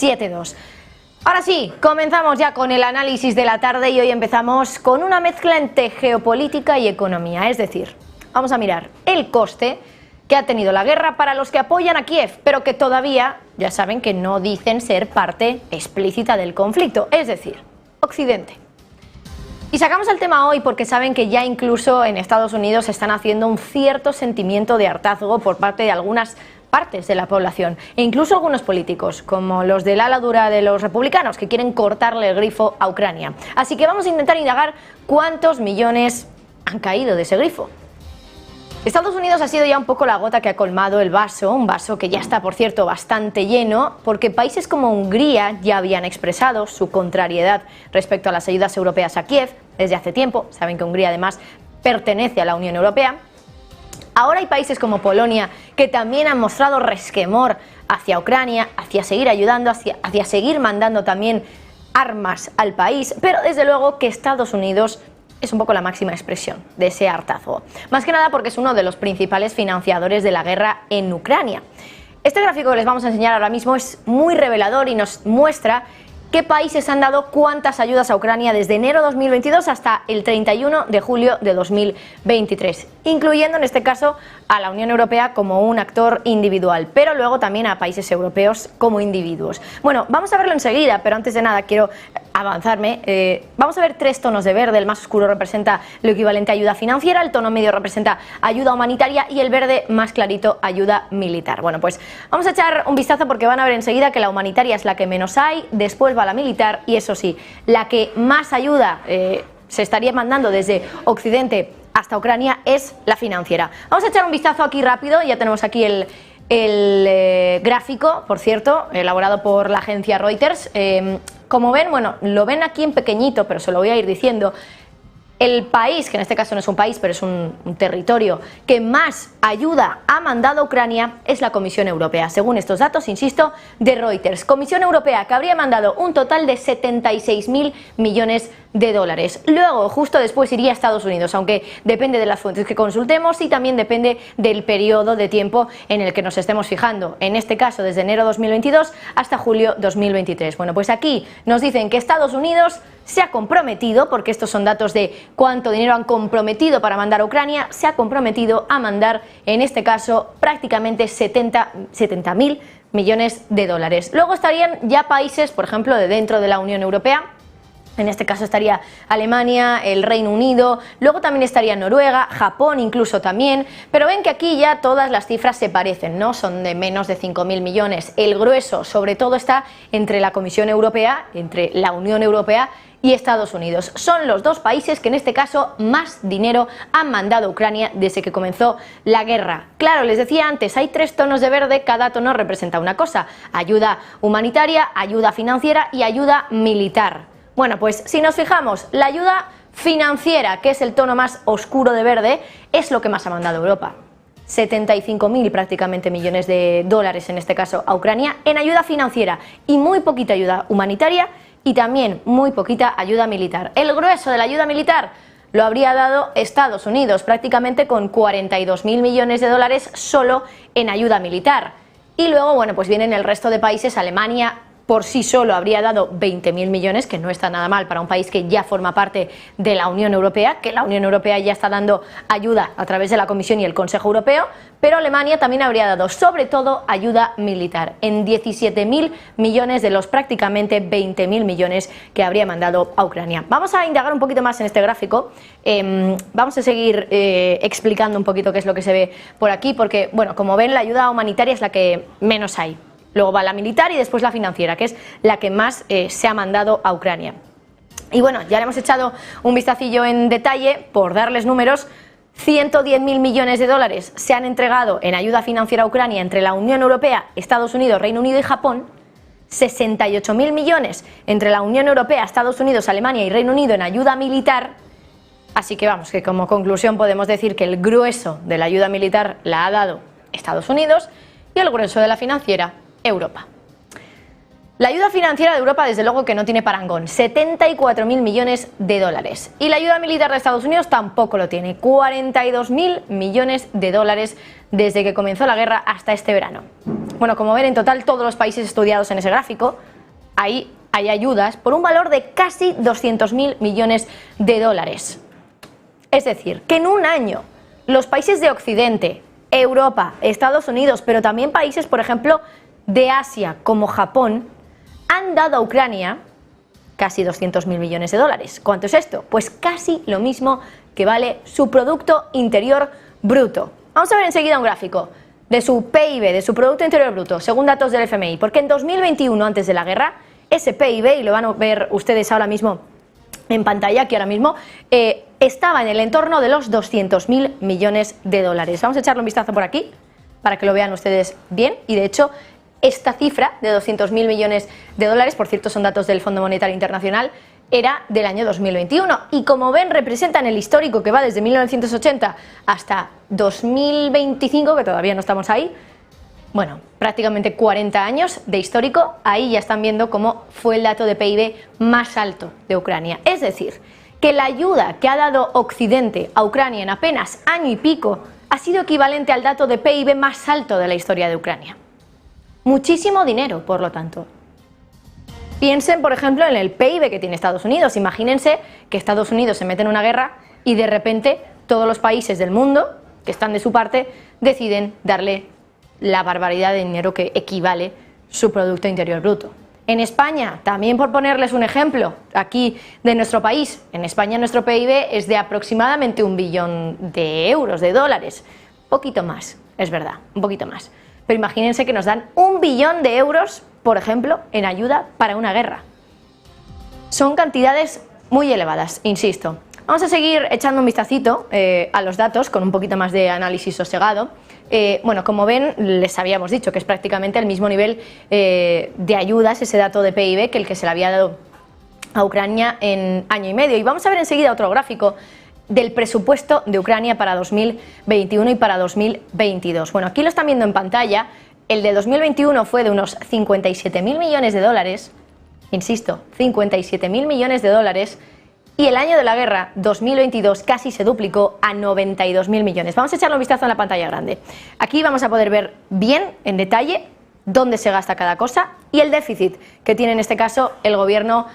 7-2. Ahora sí, comenzamos ya con el análisis de la tarde y hoy empezamos con una mezcla entre geopolítica y economía. Es decir, vamos a mirar el coste que ha tenido la guerra para los que apoyan a Kiev, pero que todavía, ya saben, que no dicen ser parte explícita del conflicto, es decir, Occidente. Y sacamos el tema hoy porque saben que ya incluso en Estados Unidos están haciendo un cierto sentimiento de hartazgo por parte de algunas partes de la población e incluso algunos políticos, como los del ala dura de los republicanos, que quieren cortarle el grifo a Ucrania. Así que vamos a intentar indagar cuántos millones han caído de ese grifo. Estados Unidos ha sido ya un poco la gota que ha colmado el vaso, un vaso que ya está, por cierto, bastante lleno, porque países como Hungría ya habían expresado su contrariedad respecto a las ayudas europeas a Kiev desde hace tiempo. Saben que Hungría además pertenece a la Unión Europea. Ahora hay países como Polonia que también han mostrado resquemor hacia Ucrania, hacia seguir ayudando, hacia seguir mandando también armas al país, pero desde luego que Estados Unidos es un poco la máxima expresión de ese hartazgo. Más que nada porque es uno de los principales financiadores de la guerra en Ucrania. Este gráfico que les vamos a enseñar ahora mismo es muy revelador y nos muestra qué países han dado cuántas ayudas a Ucrania desde enero de 2022 hasta el 31 de julio de 2023, incluyendo en este caso a la Unión Europea como un actor individual, pero luego también a países europeos como individuos. Bueno, vamos a verlo enseguida, pero antes de nada quiero avanzarme. Vamos a ver tres tonos de verde. El más oscuro representa lo equivalente a ayuda financiera, el tono medio representa ayuda humanitaria y el verde más clarito ayuda militar. Bueno, pues vamos a echar un vistazo porque van a ver enseguida que la humanitaria es la que menos hay, después va la militar y eso sí, la que más ayuda se estaría mandando desde Occidente hasta Ucrania es la financiera. Vamos a echar un vistazo aquí rápido. Ya tenemos aquí el gráfico, por cierto, elaborado por la agencia Reuters. Como ven, bueno, lo ven aquí en pequeñito, pero se lo voy a ir diciendo. El país, que en este caso no es un país, pero es un territorio que más ayuda ha mandado a Ucrania es la Comisión Europea, según estos datos, insisto, de Reuters. Comisión Europea, que habría mandado un total de 76.000 millones de dólares. Luego, justo después iría a Estados Unidos, aunque depende de las fuentes que consultemos y también depende del periodo de tiempo en el que nos estemos fijando. En este caso, desde enero 2022 hasta julio 2023. Bueno, pues aquí nos dicen que Estados Unidos se ha comprometido, porque estos son datos de cuánto dinero han comprometido para mandar a Ucrania, se ha comprometido a mandar, en este caso, prácticamente 70.000 millones de dólares. Luego estarían ya países, por ejemplo, de dentro de la Unión Europea. En este caso estaría Alemania, el Reino Unido, luego también estaría Noruega, Japón incluso también, pero ven que aquí ya todas las cifras se parecen, ¿no? Son de menos de 5.000 millones. El grueso, sobre todo, está entre la Comisión Europea, entre la Unión Europea y Estados Unidos. Son los dos países que en este caso más dinero han mandado a Ucrania desde que comenzó la guerra. Claro, les decía antes, hay tres tonos de verde, cada tono representa una cosa: ayuda humanitaria, ayuda financiera y ayuda militar. Bueno, pues si nos fijamos, la ayuda financiera, que es el tono más oscuro de verde, es lo que más ha mandado Europa. 75.000 prácticamente millones de dólares en este caso a Ucrania en ayuda financiera y muy poquita ayuda humanitaria y también muy poquita ayuda militar. El grueso de la ayuda militar lo habría dado Estados Unidos, prácticamente con 42.000 millones de dólares solo en ayuda militar. Y luego, bueno, pues vienen el resto de países. Alemania por sí solo habría dado 20.000 millones, que no está nada mal para un país que ya forma parte de la Unión Europea, que la Unión Europea ya está dando ayuda a través de la Comisión y el Consejo Europeo, pero Alemania también habría dado sobre todo ayuda militar, en 17.000 millones de los prácticamente 20.000 millones que habría mandado a Ucrania. Vamos a indagar un poquito más en este gráfico, vamos a seguir explicando un poquito qué es lo que se ve por aquí, porque, bueno, como ven, la ayuda humanitaria es la que menos hay. Luego va la militar y después la financiera, que es la que más se ha mandado a Ucrania. Y bueno, ya le hemos echado un vistacillo en detalle por darles números. 110.000 millones de dólares se han entregado en ayuda financiera a Ucrania entre la Unión Europea, Estados Unidos, Reino Unido y Japón. 68.000 millones entre la Unión Europea, Estados Unidos, Alemania y Reino Unido en ayuda militar. Así que vamos, que como conclusión podemos decir que el grueso de la ayuda militar la ha dado Estados Unidos y el grueso de la financiera Europa. La ayuda financiera de Europa, desde luego que no tiene parangón, 74.000 millones de dólares. Y la ayuda militar de Estados Unidos tampoco lo tiene, 42.000 millones de dólares desde que comenzó la guerra hasta este verano. Bueno, como ven, en total todos los países estudiados en ese gráfico, ahí hay ayudas por un valor de casi 200.000 millones de dólares. Es decir, que en un año los países de Occidente, Europa, Estados Unidos, pero también países, por ejemplo, de Asia, como Japón, han dado a Ucrania casi 200.000 millones de dólares. ¿Cuánto es esto? Pues casi lo mismo que vale su Producto Interior Bruto. Vamos a ver enseguida un gráfico de su PIB, de su Producto Interior Bruto, según datos del FMI, porque en 2021, antes de la guerra, ese PIB, y lo van a ver ustedes ahora mismo en pantalla, aquí ahora mismo, estaba en el entorno de los 200.000 millones de dólares. Vamos a echarle un vistazo por aquí, para que lo vean ustedes bien, y de hecho, esta cifra de 200.000 millones de dólares, por cierto, son datos del Fondo Monetario Internacional, era del año 2021. Y como ven, representan el histórico que va desde 1980 hasta 2025, que todavía no estamos ahí. Bueno, prácticamente 40 años de histórico. Ahí ya están viendo cómo fue el dato de PIB más alto de Ucrania. Es decir, que la ayuda que ha dado Occidente a Ucrania en apenas año y pico ha sido equivalente al dato de PIB más alto de la historia de Ucrania. Muchísimo dinero, por lo tanto. Piensen, por ejemplo, en el PIB que tiene Estados Unidos. Imagínense que Estados Unidos se mete en una guerra y de repente todos los países del mundo que están de su parte deciden darle la barbaridad de dinero que equivale su Producto Interior Bruto. En España, también por ponerles un ejemplo, aquí de nuestro país, en España nuestro PIB es de aproximadamente 1 billón de euros, de dólares. Poquito más, es verdad, un poquito más. Pero imagínense que nos dan 1 billón de euros, por ejemplo, en ayuda para una guerra. Son cantidades muy elevadas, insisto. Vamos a seguir echando un vistacito a los datos con un poquito más de análisis sosegado. Bueno, como ven, les habíamos dicho que es prácticamente el mismo nivel de ayudas, ese dato de PIB, que el que se le había dado a Ucrania en año y medio. Y vamos a ver enseguida otro gráfico del presupuesto de Ucrania para 2021 y para 2022. Bueno, aquí lo están viendo en pantalla. El de 2021 fue de unos 57.000 millones de dólares, insisto, 57.000 millones de dólares, y el año de la guerra, 2022, casi se duplicó a 92.000 millones. Vamos a echarle un vistazo en la pantalla grande. Aquí vamos a poder ver bien, en detalle, dónde se gasta cada cosa y el déficit que tiene en este caso el gobierno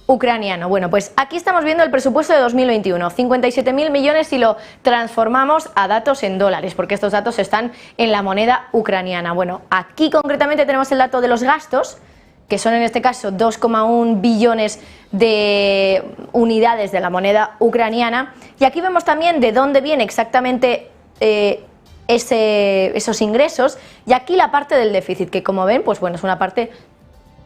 ucraniano. Bueno, pues aquí estamos viendo el presupuesto de 2021, 57.000 millones si lo transformamos a datos en dólares, porque estos datos están en la moneda ucraniana. Bueno, aquí concretamente tenemos el dato de los gastos, que son en este caso 2,1 billones de unidades de la moneda ucraniana, y aquí vemos también de dónde viene exactamente esos ingresos, y aquí la parte del déficit, que como ven, pues bueno, es una parte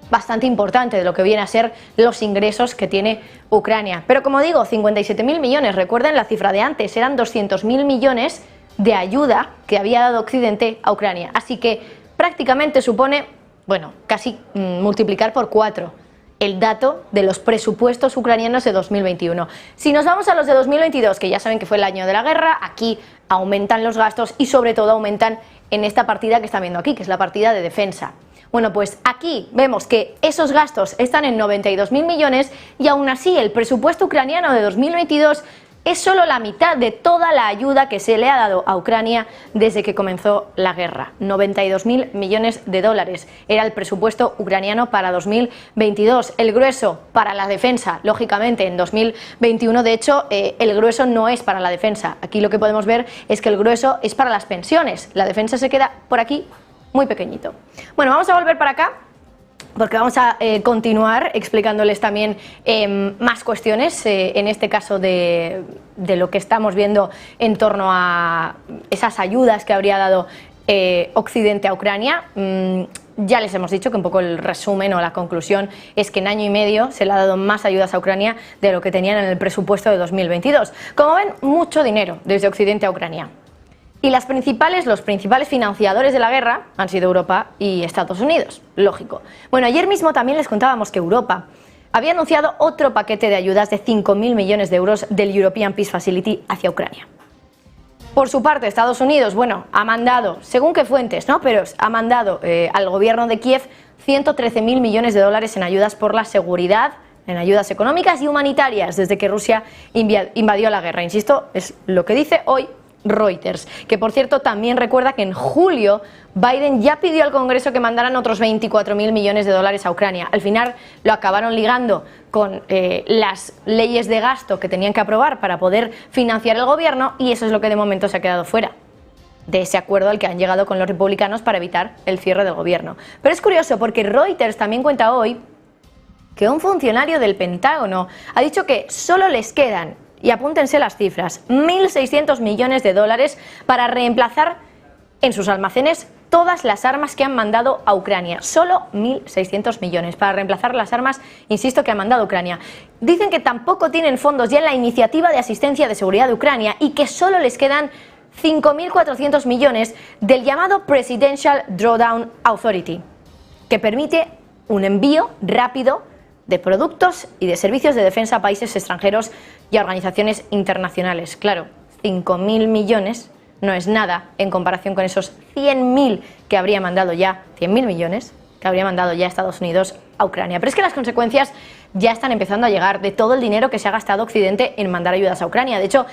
bastante importante de lo que viene a ser los ingresos que tiene Ucrania. Pero como digo, 57.000 millones, recuerden la cifra de antes, eran 200.000 millones de ayuda que había dado Occidente a Ucrania. Así que prácticamente supone, bueno, casi multiplicar por 4 el dato de los presupuestos ucranianos de 2021. Si nos vamos a los de 2022, que ya saben que fue el año de la guerra, aquí aumentan los gastos y sobre todo aumentan en esta partida que están viendo aquí, que es la partida de defensa. Bueno, pues aquí vemos que esos gastos están en 92.000 millones y aún así el presupuesto ucraniano de 2022 es solo la mitad de toda la ayuda que se le ha dado a Ucrania desde que comenzó la guerra. 92.000 millones de dólares era el presupuesto ucraniano para 2022. El grueso para la defensa, lógicamente, en 2021, de hecho, el grueso no es para la defensa. Aquí lo que podemos ver es que el grueso es para las pensiones. La defensa se queda por aquí muy pequeñito. Bueno, vamos a volver para acá, porque vamos a continuar explicándoles también más cuestiones, en este caso de lo que estamos viendo en torno a esas ayudas que habría dado Occidente a Ucrania. Ya les hemos dicho que un poco el resumen o la conclusión es que en año y medio se le ha dado más ayudas a Ucrania de lo que tenían en el presupuesto de 2022. Como ven, mucho dinero desde Occidente a Ucrania. Y los principales financiadores de la guerra han sido Europa y Estados Unidos, lógico. Bueno, ayer mismo también les contábamos que Europa había anunciado otro paquete de ayudas de 5.000 millones de euros del European Peace Facility hacia Ucrania. Por su parte, Estados Unidos, bueno, ha mandado, según qué fuentes, ¿no? Pero ha mandado al gobierno de Kiev 113.000 millones de dólares en ayudas por la seguridad, en ayudas económicas y humanitarias desde que Rusia invadió la guerra. Insisto, es lo que dice hoy Reuters, que por cierto también recuerda que en julio Biden ya pidió al Congreso que mandaran otros 24.000 millones de dólares a Ucrania. Al final lo acabaron ligando con las leyes de gasto que tenían que aprobar para poder financiar el gobierno, y eso es lo que de momento se ha quedado fuera de ese acuerdo al que han llegado con los republicanos para evitar el cierre del gobierno. Pero es curioso porque Reuters también cuenta hoy que un funcionario del Pentágono ha dicho que solo les quedan, y apúntense las cifras, 1.600 millones de dólares para reemplazar en sus almacenes todas las armas que han mandado a Ucrania. Solo 1.600 millones para reemplazar las armas, insisto, que ha mandado Ucrania. Dicen que tampoco tienen fondos ya en la iniciativa de asistencia de seguridad de Ucrania y que solo les quedan 5.400 millones del llamado Presidential Drawdown Authority, que permite un envío rápido de productos y de servicios de defensa a países extranjeros y a organizaciones internacionales. Claro, 5.000 millones no es nada en comparación con esos 100.000 que habría mandado ya, 100.000 millones que habría mandado ya Estados Unidos a Ucrania. Pero es que las consecuencias ya están empezando a llegar de todo el dinero que se ha gastado Occidente en mandar ayudas a Ucrania. De hecho,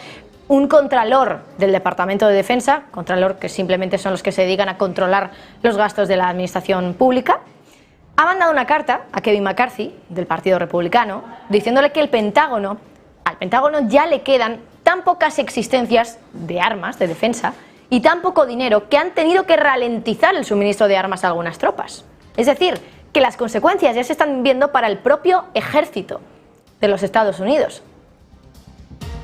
un contralor del Departamento de Defensa, contralor que simplemente son los que se dedican a controlar los gastos de la administración pública, ha mandado una carta a Kevin McCarthy, del Partido Republicano, diciéndole que al Pentágono ya le quedan tan pocas existencias de armas de defensa y tan poco dinero que han tenido que ralentizar el suministro de armas a algunas tropas. Es decir, que las consecuencias ya se están viendo para el propio ejército de los Estados Unidos.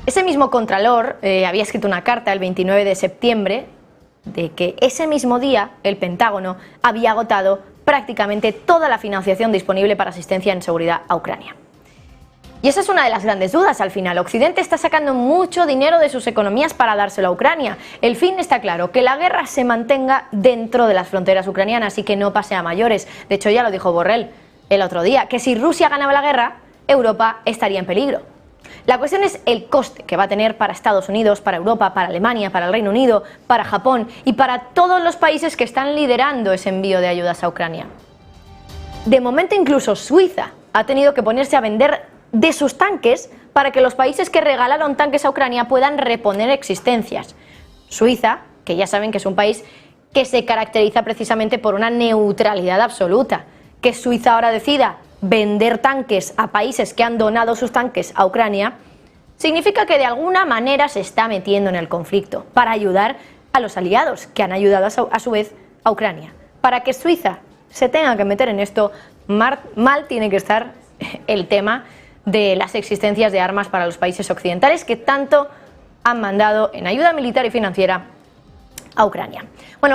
Ese mismo contralor había escrito una carta el 29 de septiembre de que ese mismo día el Pentágono había agotado prácticamente toda la financiación disponible para asistencia en seguridad a Ucrania. Y esa es una de las grandes dudas al final. Occidente está sacando mucho dinero de sus economías para dárselo a Ucrania. El fin está claro, que la guerra se mantenga dentro de las fronteras ucranianas y que no pase a mayores. De hecho, ya lo dijo Borrell el otro día, que si Rusia ganaba la guerra, Europa estaría en peligro. La cuestión es el coste que va a tener para Estados Unidos, para Europa, para Alemania, para el Reino Unido, para Japón y para todos los países que están liderando ese envío de ayudas a Ucrania. De momento incluso Suiza ha tenido que ponerse a vender de sus tanques para que los países que regalaron tanques a Ucrania puedan reponer existencias. Suiza, que ya saben que es un país que se caracteriza precisamente por una neutralidad absoluta, que Suiza ahora decida vender tanques a países que han donado sus tanques a Ucrania, significa que de alguna manera se está metiendo en el conflicto para ayudar a los aliados que han ayudado a su vez a Ucrania. Para que Suiza se tenga que meter en esto, mal tiene que estar el tema de las existencias de armas para los países occidentales que tanto han mandado en ayuda militar y financiera a Ucrania. Bueno,